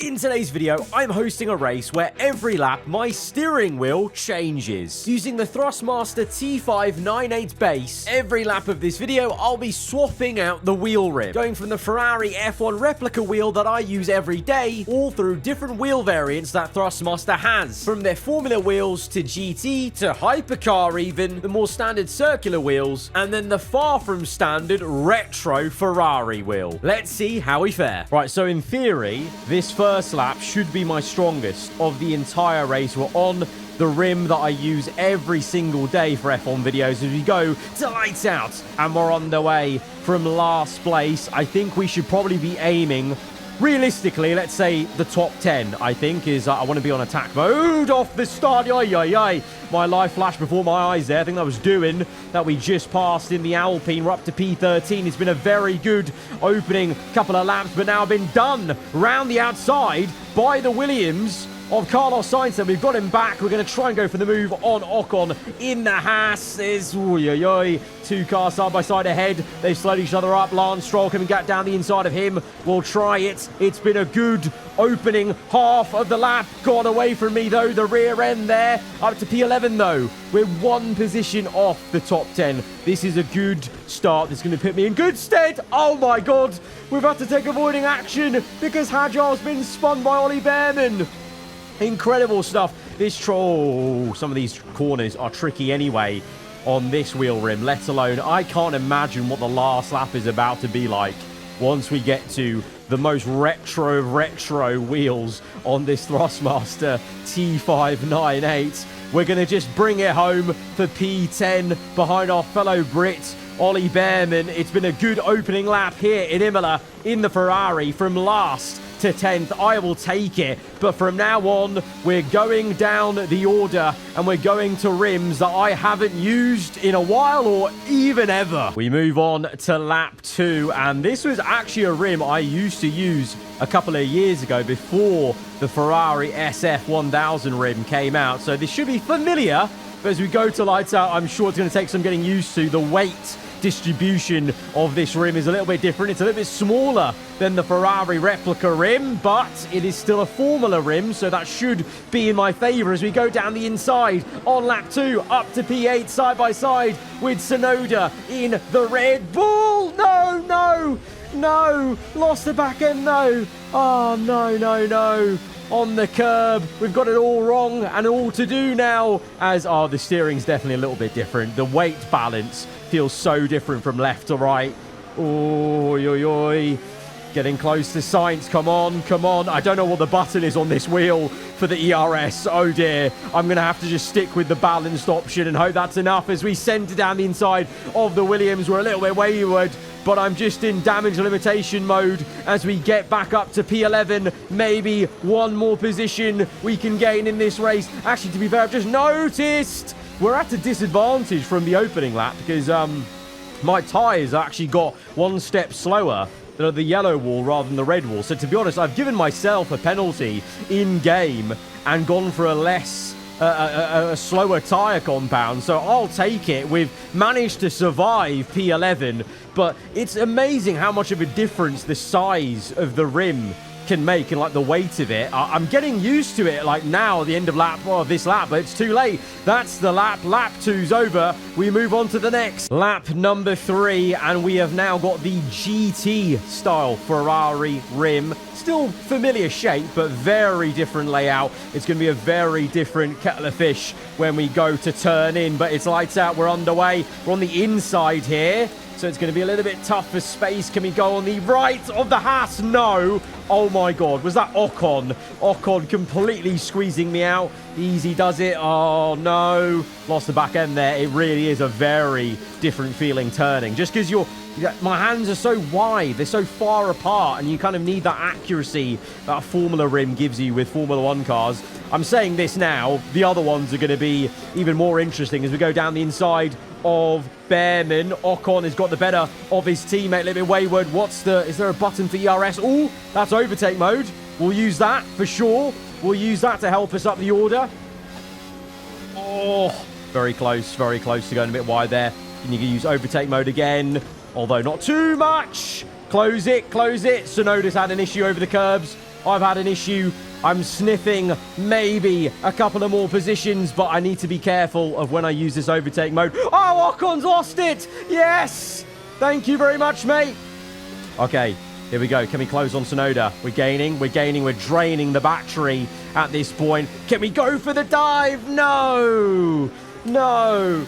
In today's video, I'm hosting a race where every lap my steering wheel changes. Using the Thrustmaster T598 base, every lap of this video, I'll be swapping out the wheel rim, going from the Ferrari F1 replica wheel that I use every day, all through different wheel variants that Thrustmaster has. From their Formula wheels to GT to Hypercar even, the more standard circular wheels, and then the far from standard retro Ferrari wheel. Let's see how we fare. Right, so in theory, this first lap should be my strongest of the entire race. We're on the rim that I use every single day for F1 videos as we go to lights out, and we're on the way from last place. I think we should probably be aiming, realistically, let's say the top 10, I think, is I want to be on attack mode off the start. My life flashed before my eyes there. I think that was doing that we just passed in the Alpine. We're up to P13. It's been a very good opening couple of laps, but now been done round the outside by the Williams of Carlos Sainz, and we've got him back. We're going to try and go for the move on Ocon in the Haas. There's two cars side by side ahead. They've slowed each other up. Lance Stroll coming back down the inside of him. We'll try it. It's been a good opening half of the lap. Got away from me though, the rear end there. Up to P11 though. We're one position off the top 10. This is a good start. This is going to put me in good stead. Oh my God. We've had to take avoiding action because Hajar's been spun by Ollie Behrman. Incredible stuff. Some of these corners are tricky anyway on this wheel rim, let alone I can't imagine what the last lap is about to be like once we get to the most retro wheels on this Thrustmaster T598. We're going to just bring it home for P10 behind our fellow Brit, Ollie Behrman. It's been a good opening lap here in Imola in the Ferrari from last to 10th. I will take it, but from now on we're going down the order and we're going to rims that I haven't used in a while or even ever. We move on to lap 2, and this was actually a rim I used to use a couple of years ago before the Ferrari SF1000 rim came out, so this should be familiar, but as we go to lights out, I'm sure it's going to take some getting used to. The weight distribution of this rim is a little bit different. It's a little bit smaller than the Ferrari replica rim, but it is still a Formula rim, so that should be in my favor as we go down the inside on lap 2 up to P8 side by side with Tsunoda in the Red Bull. No, lost the back end though. Oh no, on the curb. We've got it all wrong and all to do now as the steering's definitely a little bit different. The weight balance feels so different from left to right. Getting close to Sainz. Come on. I don't know what the button is on this wheel for the ERS. Oh dear. I'm going to have to just stick with the balanced option and hope that's enough as we center down the inside of the Williams. We're a little bit wayward, but I'm just in damage limitation mode as we get back up to P11. Maybe one more position we can gain in this race. Actually, to be fair, I've just noticed we're at a disadvantage from the opening lap because my tyres actually got one step slower than the yellow wall rather than the red wall. So to be honest, I've given myself a penalty in game and gone for a slower tyre compound, so I'll take it. We've managed to survive P11, but it's amazing how much of a difference the size of the rim can make and like the weight of it. I'm getting used to it like now at the end of this lap, but it's too late. That's the lap. Lap 2's over. We move on to the next lap number 3, and we have now got the GT style Ferrari rim. Still familiar shape, but very different layout. It's going to be a very different kettle of fish when we go to turn in, but it's lights out. We're underway. We're on the inside here, so it's going to be a little bit tough for space. Can we go on the right of the Haas? No. Oh my God, was that Ocon? Ocon completely squeezing me out. Easy does it. Oh no, lost the back end there. It really is a very different feeling turning. Just because my hands are so wide, they're so far apart, and you kind of need that accuracy that a Formula rim gives you with Formula 1 cars. I'm saying this now, the other ones are going to be even more interesting as we go down the inside of Behrman. Ocon has got the better of his teammate, a little bit wayward. Is there a button for ERS? Oh, that's overtake mode. We'll use that for sure. We'll use that to help us up the order. Oh, very close to going a bit wide there. And you can use overtake mode again, although not too much. Close it. Tsunoda's had an issue over the curbs. I've had an issue. I'm sniffing maybe a couple of more positions, but I need to be careful of when I use this overtake mode. Oh, Ocon's lost it. Yes. Thank you very much, mate. Okay, here we go. Can we close on Tsunoda? We're gaining. We're draining the battery at this point. Can we go for the dive? No. No.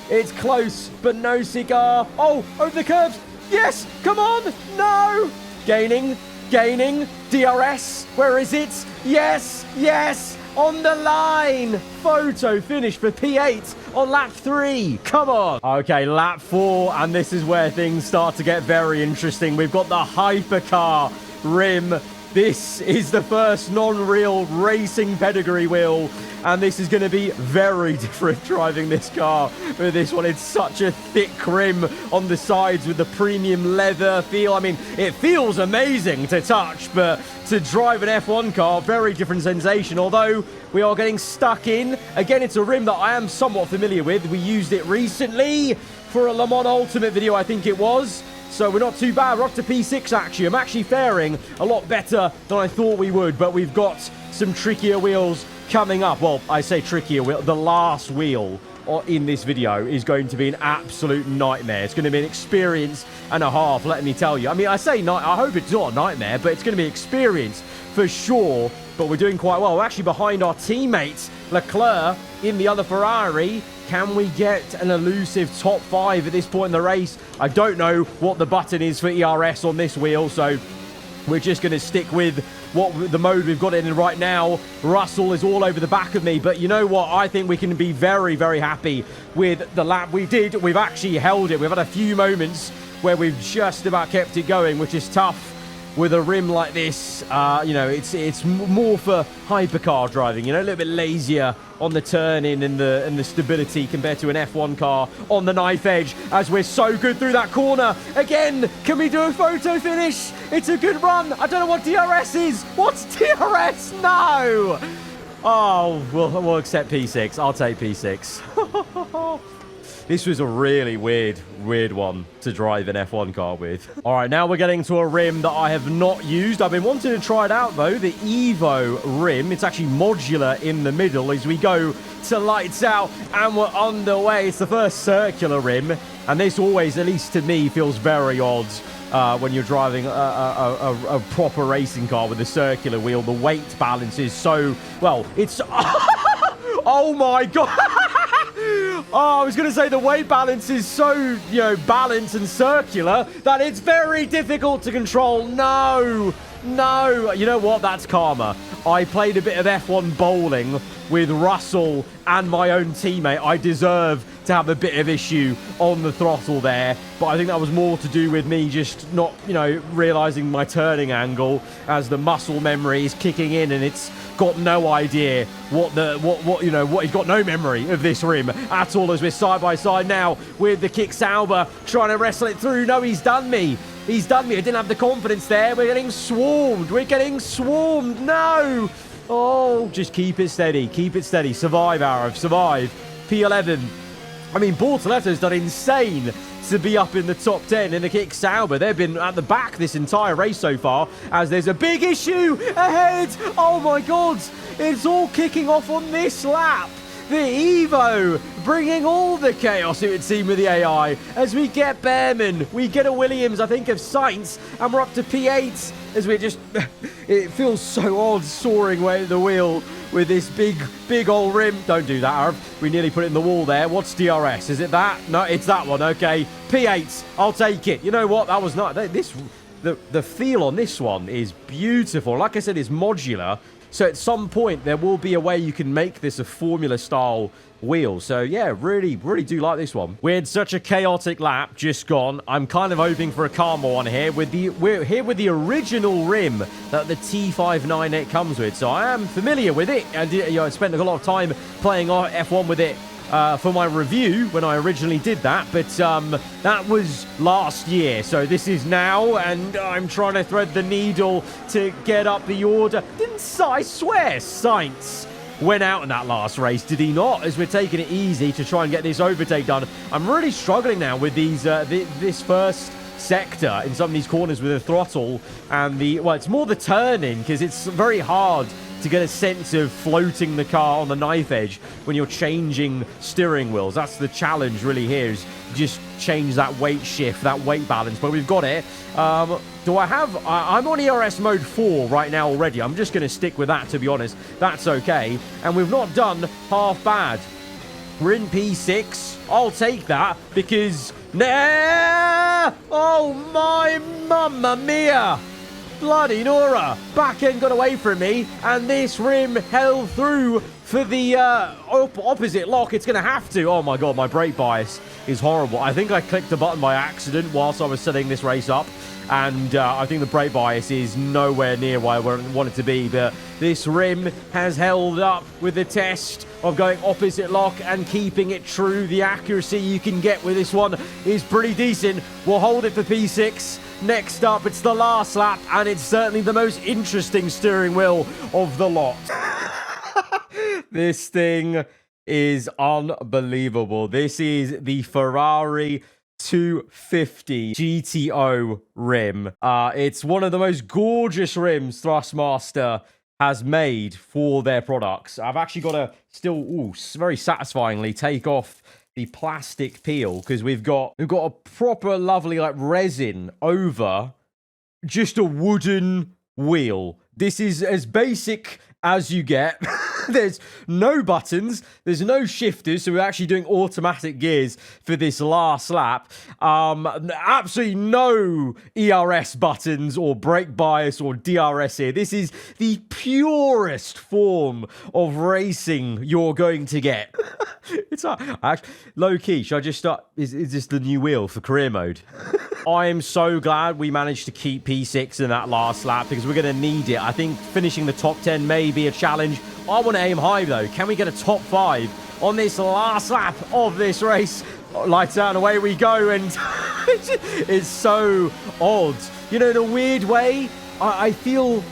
It's close, but no cigar. Oh, over the curves. Yes. Come on. No. Gaining. DRS. Where is it? Yes. On the line. Photo finish for P8 on lap 3. Come on. Okay, lap 4. And this is where things start to get very interesting. We've got the Hypercar rim. This is the first non-real racing pedigree wheel. And this is going to be very different driving this car with this one. It's such a thick rim on the sides with the premium leather feel. I mean, it feels amazing to touch, but to drive an F1 car, very different sensation. Although we are getting stuck in. Again, it's a rim that I am somewhat familiar with. We used it recently for a Le Mans Ultimate video, I think it was. So we're not too bad. We're up to P6, actually. I'm actually faring a lot better than I thought we would, but we've got some trickier wheels coming up. Well, I say trickier wheel. The last wheel in this video is going to be an absolute nightmare. It's going to be an experience and a half, let me tell you. I mean, I say I hope it's not a nightmare, but it's going to be experience for sure. But we're doing quite well. We're actually behind our teammates, Leclerc, in the other Ferrari. Can we get an elusive top 5 at this point in the race? I don't know what the button is for ERS on this wheel, so we're just going to stick with the mode we've got it in right now. Russell is all over the back of me, but you know what? I think we can be very, very happy with the lap we did. We've actually held it. We've had a few moments where we've just about kept it going, which is tough with a rim like this. You know, it's more for hypercar driving, you know, a little bit lazier on the turning and the stability compared to an F1 car on the knife edge, as we're so good through that corner. Again, can we do a photo finish? It's a good run. I don't know what DRS is. What's DRS? No. Oh, we'll accept P6. I'll take P6. This was a really weird one to drive an F1 car with. All right, now we're getting to a rim that I have not used. I've been wanting to try it out, though. The Evo rim. It's actually modular in the middle as we go to lights out, and we're underway. It's the first circular rim, and this always, at least to me, feels very odd when you're driving a proper racing car with a circular wheel. The weight balance is so... Well, it's... Oh, my God! Oh, I was going to say the weight balance is so, you know, balanced and circular that it's very difficult to control. No. You know what? That's karma. I played a bit of F1 bowling with Russell and my own teammate. I deserve to have a bit of issue on the throttle there, but I think that was more to do with me just not, you know, realizing my turning angle as the muscle memory is kicking in, and it's got no idea what he's got no memory of this rim at all, as we're side by side now with the kick Sauber trying to wrestle it through. No, he's done me. I didn't have the confidence there. We're getting swarmed. No. Oh, just keep it steady. Survive, Arav. Survive. P11. I mean, Bortoletto's done insane to be up in the top 10 in the kick Sauber. They've been at the back this entire race so far, as there's a big issue ahead. Oh my God, it's all kicking off on this lap. The Evo bringing all the chaos, it would seem, with the AI. As we get Behrman, we get a Williams, I think, of Sainz, and we're up to P8 as we're just... It feels so odd soaring away at the wheel with this big old rim. Don't do that, Arv. We nearly put it in the wall there. What's DRS? Is it that? No, it's that one. Okay. P8. I'll take it. You know what? That was not... The feel on this one is beautiful. Like I said, it's modular. So at some point, there will be a way you can make this a Formula-style wheel. So yeah, really do like this one. We had such a chaotic lap just gone. I'm kind of hoping for a calmer one here. We're here with the original rim that the T598 comes with. So I am familiar with it. And you know, I spent a lot of time playing F1 with it for my review when I originally did that, but that was last year, so this is now, and I'm trying to thread the needle to get up the order. I swear Sainz went out in that last race, did he not? As we're taking it easy to try and get this overtake done. I'm really struggling now with these this first sector in some of these corners with the throttle and the, well, it's more the turning, because it's very hard to get a sense of floating the car on the knife edge when you're changing steering wheels. That's the challenge really here, is just change that weight shift, that weight balance. But we've got it. Do I have... I'm on ERS mode 4 right now already. I'm just going to stick with that, to be honest. That's okay. And we've not done half bad. We're in P6. I'll take that because... Nah! Oh, my mamma mia! Bloody Nora! Back end got away from me, and this rim held through for the opposite lock. It's going to have to. Oh my god, my brake bias is horrible. I think I clicked the button by accident whilst I was setting this race up, and I think the brake bias is nowhere near where I want it to be. But this rim has held up with the test of going opposite lock and keeping it true. The accuracy you can get with this one is pretty decent. We'll hold it for P6. Next up, it's the last lap, and it's certainly the most interesting steering wheel of the lot. This thing is unbelievable. This is the Ferrari 250 GTO rim. It's one of the most gorgeous rims Thrustmaster has made for their products. I've actually got to still, very satisfyingly take off the plastic peel, because we've got a proper lovely like resin over just a wooden wheel. This is as basic as you get. There's no buttons, there's no shifters, so we're actually doing automatic gears for this last lap. Absolutely no ERS buttons or brake bias or DRS here. This is the purest form of racing you're going to get. It's actually low key. Should I just start? Is this the new wheel for career mode? I am so glad we managed to keep P6 in that last lap, because we're going to need it. I think finishing the top 10 may be a challenge. I want to aim high, though. Can we get a top 5 on this last lap of this race? Lights out, and away we go. And it's so odd. You know, in a weird way, I feel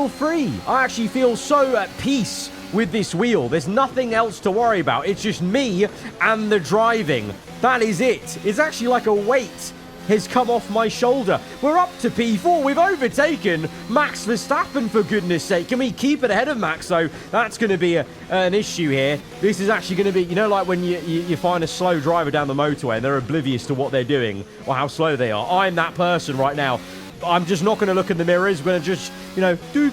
free. I actually feel so at peace with this wheel. There's nothing else to worry about. It's just me and the driving. That is it. It's actually like a weight has come off my shoulder. We're up to P4. We've overtaken Max Verstappen, for goodness sake. Can we keep it ahead of Max, though? That's going to be an issue here. This is actually going to be, you know, like when you find a slow driver down the motorway and they're oblivious to what they're doing or how slow they are. I'm that person right now. I'm just not going to look in the mirrors. We're going to just, you know, do.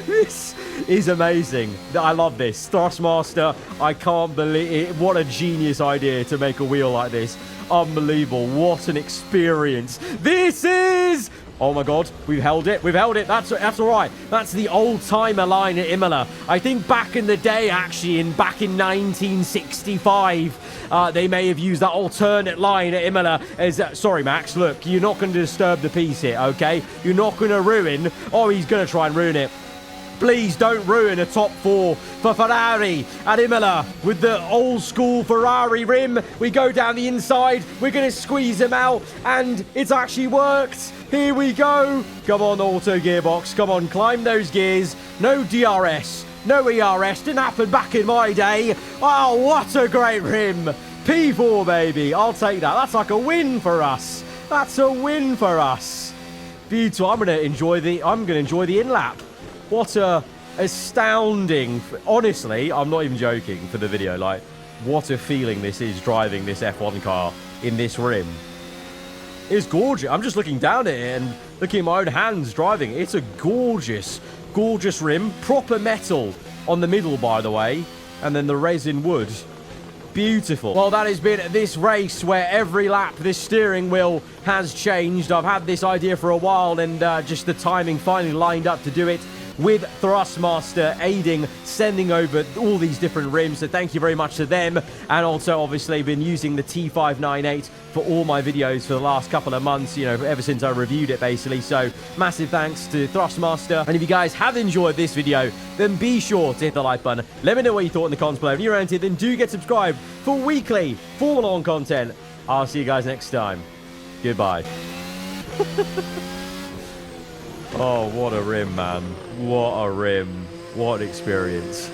This is amazing. I love this. Thrustmaster, I can't believe it. What a genius idea to make a wheel like this. Unbelievable. What an experience this is. Oh my god, we've held it. We've held it. That's all right. That's the old-timer line at Imola. I think back in the day, actually, back in 1965, they may have used that alternate line at Imola as, sorry, Max, look, you're not going to disturb the peace here, okay? You're not going to ruin... Oh, he's going to try and ruin it. Please don't ruin a top 4 for Ferrari at Imola with the old school Ferrari rim. We go down the inside. We're going to squeeze him out, and it's actually worked. Here we go. Come on, auto gearbox. Come on, climb those gears. No DRS. No ERS. Didn't happen back in my day. Oh, what a great rim. P4, baby. I'll take that. That's like a win for us. That's a win for us. Beautiful. I'm going to enjoy the in-lap. What a astounding... Honestly, I'm not even joking for the video. Like, what a feeling this is driving this F1 car in this rim. It's gorgeous. I'm just looking down at it and looking at my own hands driving. It's a gorgeous, gorgeous rim. Proper metal on the middle, by the way. And then the resin wood. Beautiful. Well, that has been this race where every lap this steering wheel has changed. I've had this idea for a while, and just the timing finally lined up to do it, with Thrustmaster aiding, sending over all these different rims. So thank you very much to them. And also, obviously, been using the T598 for all my videos for the last couple of months, you know, ever since I reviewed it, basically. So massive thanks to Thrustmaster. And if you guys have enjoyed this video, then be sure to hit the like button. Let me know what you thought in the comments below. If you're around here, then do get subscribed for weekly Formula 1 content. I'll see you guys next time. Goodbye. Oh, what a rim, man. What a rim. What an experience.